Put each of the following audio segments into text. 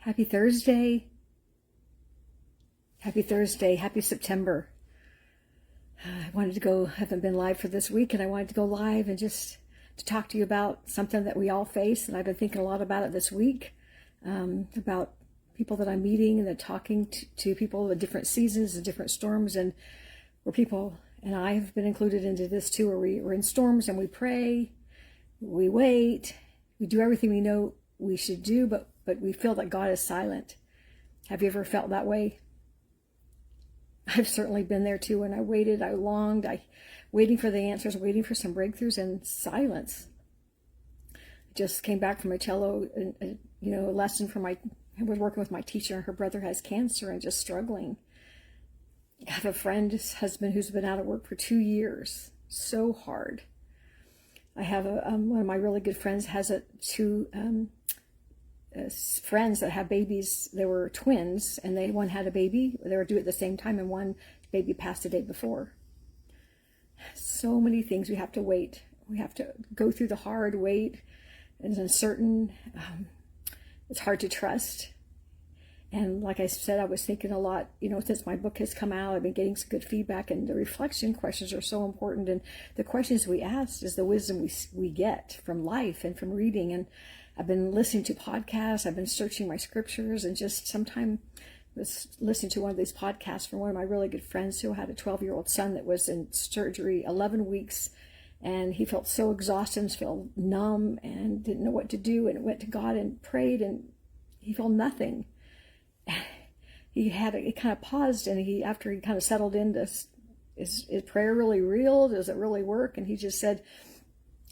Happy Thursday. Happy Thursday. Happy September. I wanted to go, haven't been live for this week, and I wanted to go live and just to talk to you about something that we all face. And I've been thinking a lot about it this week, about people that I'm meeting and then talking to people in different seasons and different storms, and where people, and I have been included into this too, where we're in storms and we pray, we wait, we do everything we know we should do, but we feel that God is silent. Have you ever felt that way? I've certainly been there too. When I waited, I longed, waiting for the answers, waiting for some breakthroughs, and silence. I just came back from a cello, lesson from I was working with my teacher. Her brother has cancer and just struggling. I have a friend's husband who's been out of work for 2 years. So hard. I have one of my really good friends has two friends that have babies. They were twins, and one had a baby. They were due at the same time, and one baby passed the day before. So many things we have to wait. We have to go through the hard wait. It's uncertain. It's hard to trust. And like I said, I was thinking a lot, since my book has come out, I've been getting some good feedback, and the reflection questions are so important. And the questions we ask is the wisdom we get from life and from reading. And I've been listening to podcasts. I've been searching my scriptures, and just sometime was listening to one of these podcasts from one of my really good friends who had a 12-year-old son that was in surgery 11 weeks. And he felt so exhausted and felt numb and didn't know what to do, and went to God and prayed, and he felt nothing. It kind of paused, and after he kind of settled into, is prayer really real? Does it really work? And he just said,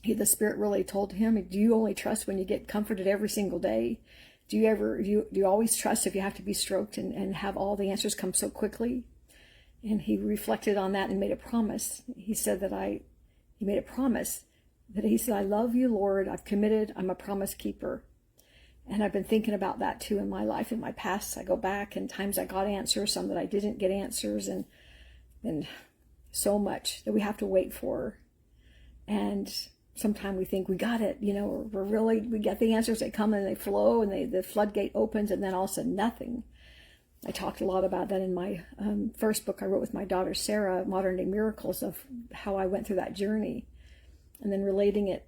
the Spirit really told him, do you only trust when you get comforted every single day? Do you always trust if you have to be stroked and have all the answers come so quickly? And he reflected on that and made a promise. He said he made a promise that he said, I love you, Lord. I've committed. I'm a promise keeper. And I've been thinking about that too in my life, in my past. I go back, and times I got answers, some that I didn't get answers, and so much that we have to wait for. And sometimes we think we got it, we get the answers, they come and they flow, and the floodgate opens, and then all of a sudden nothing. I talked a lot about that in my first book I wrote with my daughter Sarah, Modern Day Miracles, of how I went through that journey, and then relating it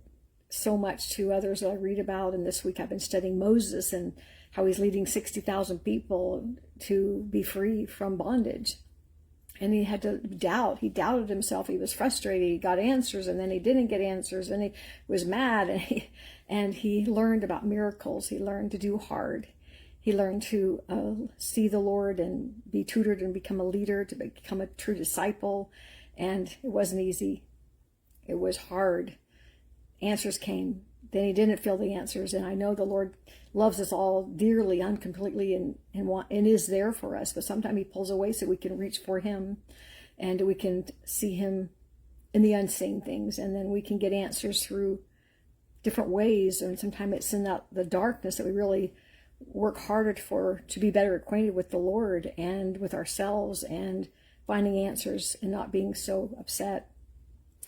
so much to others that I read about. And this week I've been studying Moses and how he's leading 60,000 people to be free from bondage. And he had to doubt. He doubted himself. He was frustrated. He got answers, and then he didn't get answers, and he was mad. And he learned about miracles. He learned to do hard. He learned to see the Lord and be tutored and become a leader, to become a true disciple. And it wasn't easy. It was hard. Answers came. Then he didn't feel the answers. And I know the Lord loves us all dearly, uncompletely, and is there for us. But sometimes he pulls away so we can reach for him, and we can see him in the unseen things. And then we can get answers through different ways. And sometimes it's in the darkness that we really work harder to be better acquainted with the Lord and with ourselves, and finding answers and not being so upset.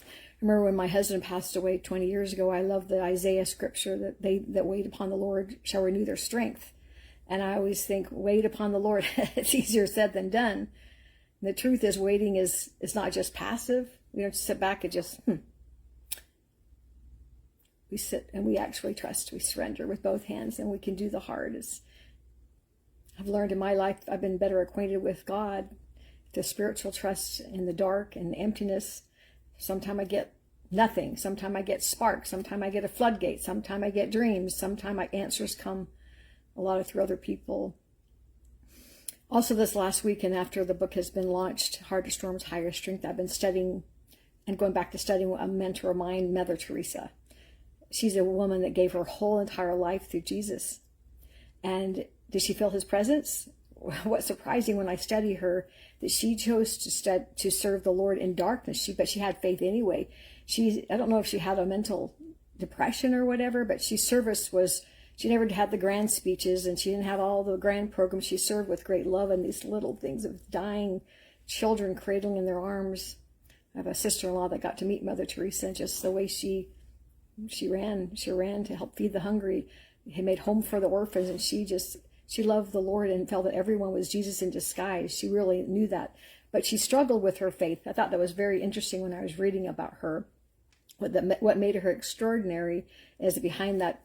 I remember when my husband passed away 20 years ago, I love the Isaiah scripture that they that wait upon the Lord shall renew their strength. And I always think, wait upon the Lord. It's easier said than done. And the truth is, waiting is not just passive. We don't just sit back and just, We sit and we actually trust. We surrender with both hands, and we can do the hard. I've learned in my life, I've been better acquainted with God, the spiritual trust in the dark and emptiness. Sometimes I get nothing. Sometimes I get sparks. Sometimes I get a floodgate. Sometimes I get dreams. Sometimes my answers come a lot through other people. Also, this last week, and after the book has been launched, Harder Storms, Higher Strength, I've been studying and going back to studying a mentor of mine, Mother Teresa. She's a woman that gave her whole entire life through Jesus. And did she feel his presence? What's surprising when I study her, that she chose to serve the Lord in darkness. But she had faith anyway. I don't know if she had a mental depression or whatever, but she never had the grand speeches, and she didn't have all the grand programs. She served with great love, and these little things of dying children cradling in their arms. I have a sister-in-law that got to meet Mother Teresa, and just the way she ran to help feed the hungry. He made home for the orphans, and she She loved the Lord and felt that everyone was Jesus in disguise. She really knew that. But she struggled with her faith. I thought that was very interesting when I was reading about her. What made her extraordinary is that behind that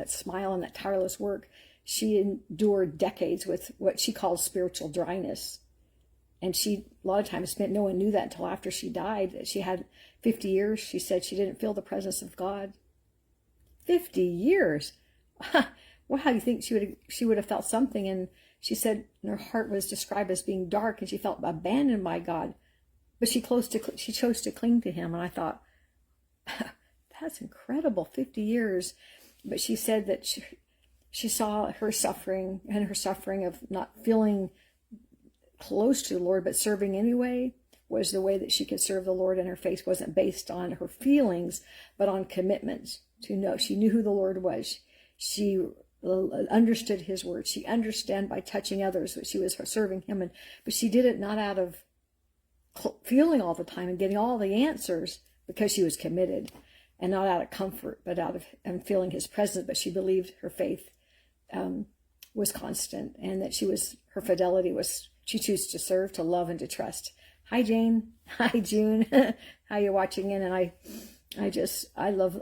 smile and that tireless work, she endured decades with what she called spiritual dryness. And she, a lot of times, spent, no one knew that until after she died, that she had 50 years. She said she didn't feel the presence of God. 50 years. Wow, you think she would have felt something? And she said her heart was described as being dark, and she felt abandoned by God. But she chose to cling to him. And I thought, that's incredible, 50 years. But she said that she saw her suffering, and her suffering of not feeling close to the Lord, but serving anyway, was the way that she could serve the Lord. And her faith wasn't based on her feelings, but on commitments to know. She knew who the Lord was. She understood his word. She understood by touching others that she was serving him. But she did it not out of feeling all the time and getting all the answers, because she was committed, and not out of comfort, but out of feeling his presence. But she believed her faith was constant, and that her fidelity was, she chose to serve, to love, and to trust. Hi, Jane. Hi, June. How you watching in? And I love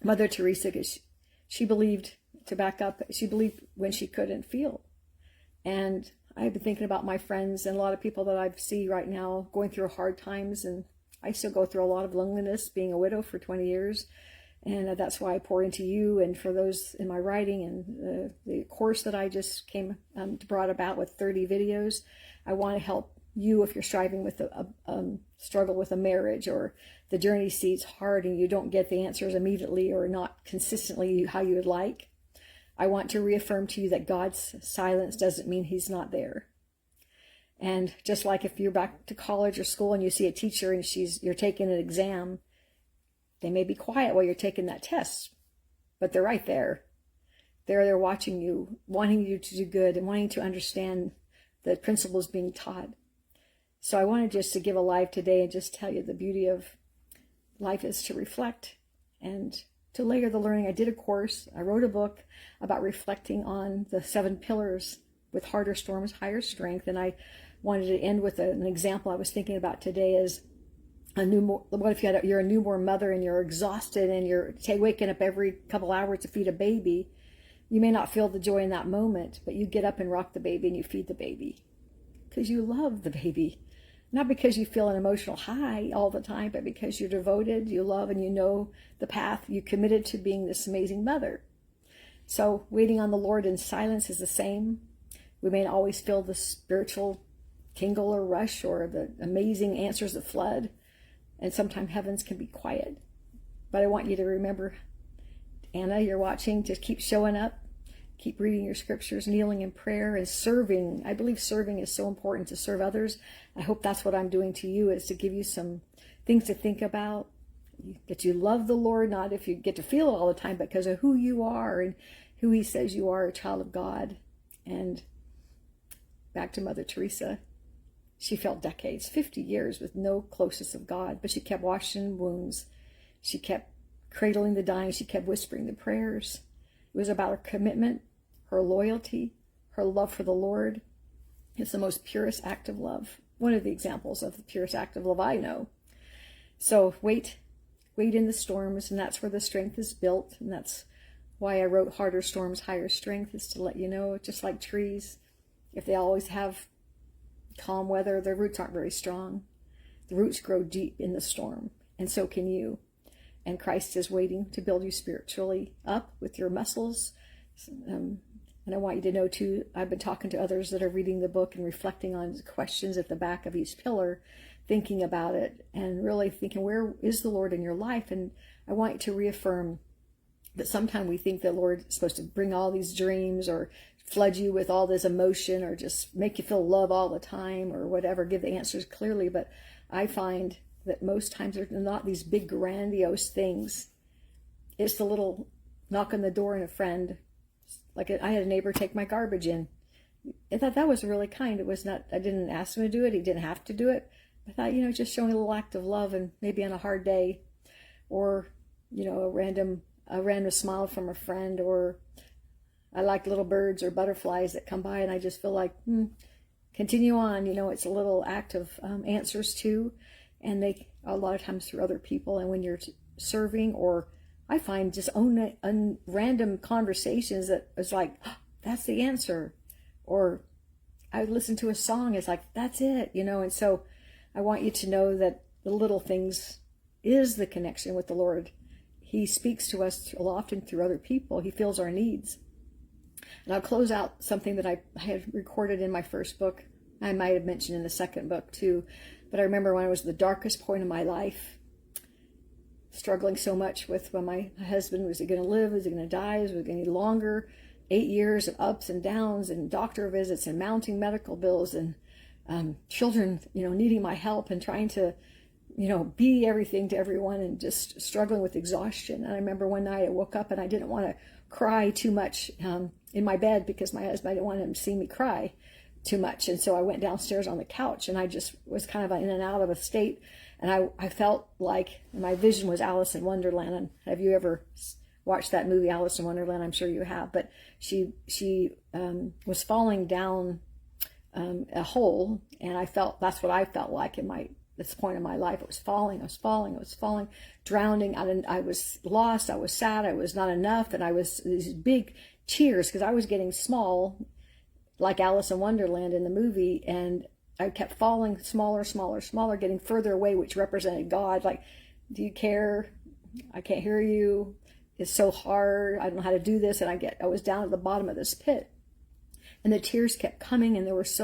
Mother Teresa, because she believed, to back up, she believed when she couldn't feel. And I've been thinking about my friends and a lot of people that I see right now going through hard times, and I still go through a lot of loneliness, being a widow for 20 years. And that's why I pour into you, and for those in my writing, and the course that I just brought about with 30 videos. I want to help you if you're striving with a struggle with a marriage, or the journey seems hard and you don't get the answers immediately, or not consistently how you would like. I want to reaffirm to you that God's silence doesn't mean he's not there. And just like if you're back to college or school and you see a teacher and you're taking an exam, they may be quiet while you're taking that test, but they're right there. They're watching you, wanting you to do good, and wanting to understand the principles being taught. So I wanted just to give a live today and just tell you the beauty of life is to reflect and to layer the learning. I did a course, I wrote a book about reflecting on the 7 pillars with harder storms, higher strength. And I wanted to end with an example I was thinking about today is what if you're a newborn mother and you're exhausted and you're waking up every couple hours to feed a baby. You may not feel the joy in that moment, but you get up and rock the baby and you feed the baby because you love the baby. Not because you feel an emotional high all the time, but because you're devoted, you love, and you know the path. You committed to being this amazing mother. So waiting on the Lord in silence is the same. We may not always feel the spiritual tingle or rush or the amazing answers that flood. And sometimes heavens can be quiet. But I want you to remember, Anna, you're watching, just keep showing up. Keep reading your scriptures, kneeling in prayer, and serving. I believe serving is so important, to serve others. I hope that's what I'm doing to you, is to give you some things to think about. That you love the Lord, not if you get to feel it all the time, but because of who you are and who he says you are, a child of God. And back to Mother Teresa. She felt decades, 50 years with no closeness of God, but she kept washing wounds. She kept cradling the dying. She kept whispering the prayers. It was about her commitment, her loyalty, her love for the Lord. It's the most purest act of love. One of the examples of the purest act of love I know. So wait in the storms, and that's where the strength is built. And that's why I wrote Harder Storms, Higher Strength, is to let you know, just like trees, if they always have calm weather, their roots aren't very strong. The roots grow deep in the storm, and so can you. And Christ is waiting to build you spiritually up with your muscles. And I want you to know too, I've been talking to others that are reading the book and reflecting on questions at the back of each pillar, thinking about it and really thinking, where is the Lord in your life? And I want you to reaffirm that sometimes we think the Lord is supposed to bring all these dreams or flood you with all this emotion or just make you feel love all the time or whatever, give the answers clearly. But I find that most times they're not these big grandiose things. It's the little knock on the door and a friend. Like I had a neighbor take my garbage in. I thought that was really kind. It was not, I didn't ask him to do it. He didn't have to do it. I thought, just showing a little act of love, and maybe on a hard day, or, a random smile from a friend, or I like little birds or butterflies that come by, and I just feel like, continue on. It's a little act of answers too, and they a lot of times through other people. And when you're serving, or I find just random conversations that is like, oh, that's the answer, or I listen to a song, it's like, that's it, And so I want you to know that the little things is the connection with the Lord. He speaks to us often through other people. He fills our needs. And I'll close out something that I had recorded in my first book. I might have mentioned in the second book too. But I remember when I was at the darkest point of my life, struggling so much with when my husband, was he going to live? Was he going to die? Was it going to need longer? 8 years of ups and downs and doctor visits and mounting medical bills and children, needing my help and trying to, be everything to everyone and just struggling with exhaustion. And I remember one night I woke up and I didn't want to cry too much in my bed because my husband, I didn't want him to see me cry too much. And so I went downstairs on the couch and I just was kind of in and out of a state. And I felt like my vision was Alice in Wonderland. And have you ever watched that movie, Alice in Wonderland? I'm sure you have. But she was falling down a hole, and that's what I felt like this point in my life. I was falling, drowning. I was lost. I was sad. I was not enough, and I was these big tears because I was getting small, like Alice in Wonderland in the movie, and I kept falling smaller, getting further away, which represented God. Like, do you care? I can't hear you. It's so hard. I don't know how to do this. And I was down at the bottom of this pit, and the tears kept coming, and it was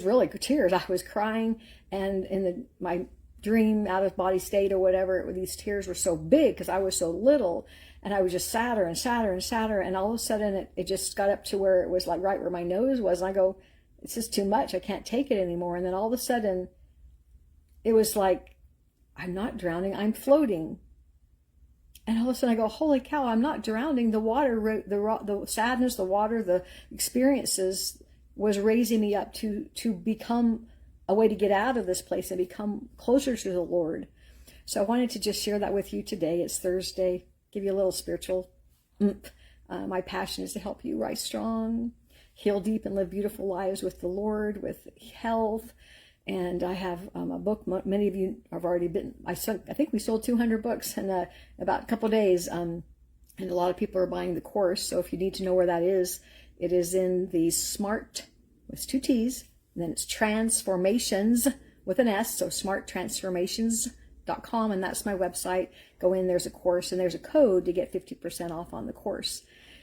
really good tears. I was crying, and in my dream out of body state or whatever, these tears were so big because I was so little, and I was just sadder and sadder and sadder. And all of a sudden it just got up to where it was like right where my nose was. And I go, it's just too much. I can't take it anymore. And then all of a sudden it was like, I'm not drowning, I'm floating. And all of a sudden I go, holy cow, I'm not drowning. The water, the sadness, the water, the experiences was raising me up to become a way to get out of this place and become closer to the Lord. So I wanted to just share that with you today. It's Thursday, give you a little spiritual oomph. My passion is to help you rise strong, heal deep, and live beautiful lives with the Lord, with health. And I have a book. Many of you have already been. I think we sold 200 books in about a couple of days. And a lot of people are buying the course. So if you need to know where that is, it is in the Smartt with 2 T's. And then it's Transformations with an S. So smarttransformations.com. And that's my website. Go in, there's a course, and there's a code to get 50% off on the course.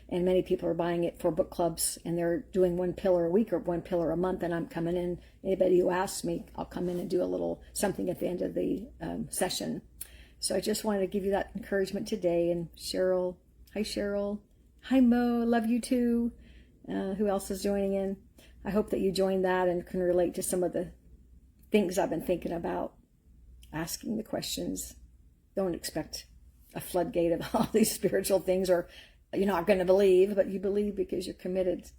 And many people are buying it for book clubs, and they're doing 1 pillar a week or 1 pillar a month. And I'm coming in. Anybody who asks me, I'll come in and do a little something at the end of the session. So I just wanted to give you that encouragement today. And Cheryl, hi Cheryl, hi Mo, love you too. Who else is joining in? I hope that you joined that and can relate to some of the things I've been thinking about, asking the questions. Don't expect a floodgate of all these spiritual things, or you're not going to believe, but you believe because you're committed,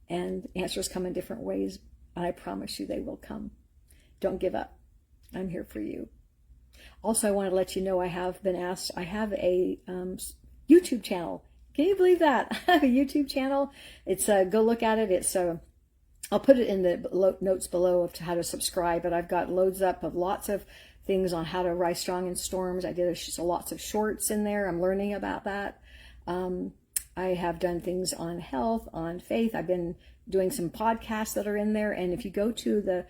and answers come in different ways, and I promise you they will come. Don't give up. I'm here for you. Also, I want to let you know I have been asked, I have a YouTube channel. Can you believe that? I have a YouTube channel. It's go look at it. It's I'll put it in the notes below of how to subscribe, but I've got loads up of lots of things on how to rise strong in storms. I did lots of shorts in there. I'm learning about that. I have done things on health, on faith. I've been doing some podcasts that are in there. And if you go to the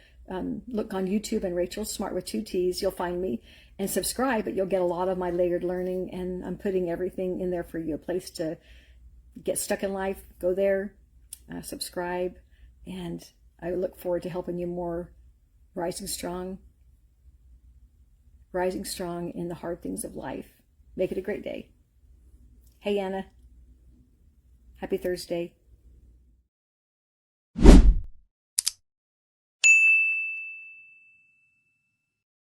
look on YouTube and Rachel Smartt with 2 T's, you'll find me, and subscribe. But you'll get a lot of my layered learning, and I'm putting everything in there for you. A place to get stuck in life. Go there, subscribe, and I look forward to helping you more rising strong in the hard things of life. Make it a great day. Hey, Anna. Happy Thursday.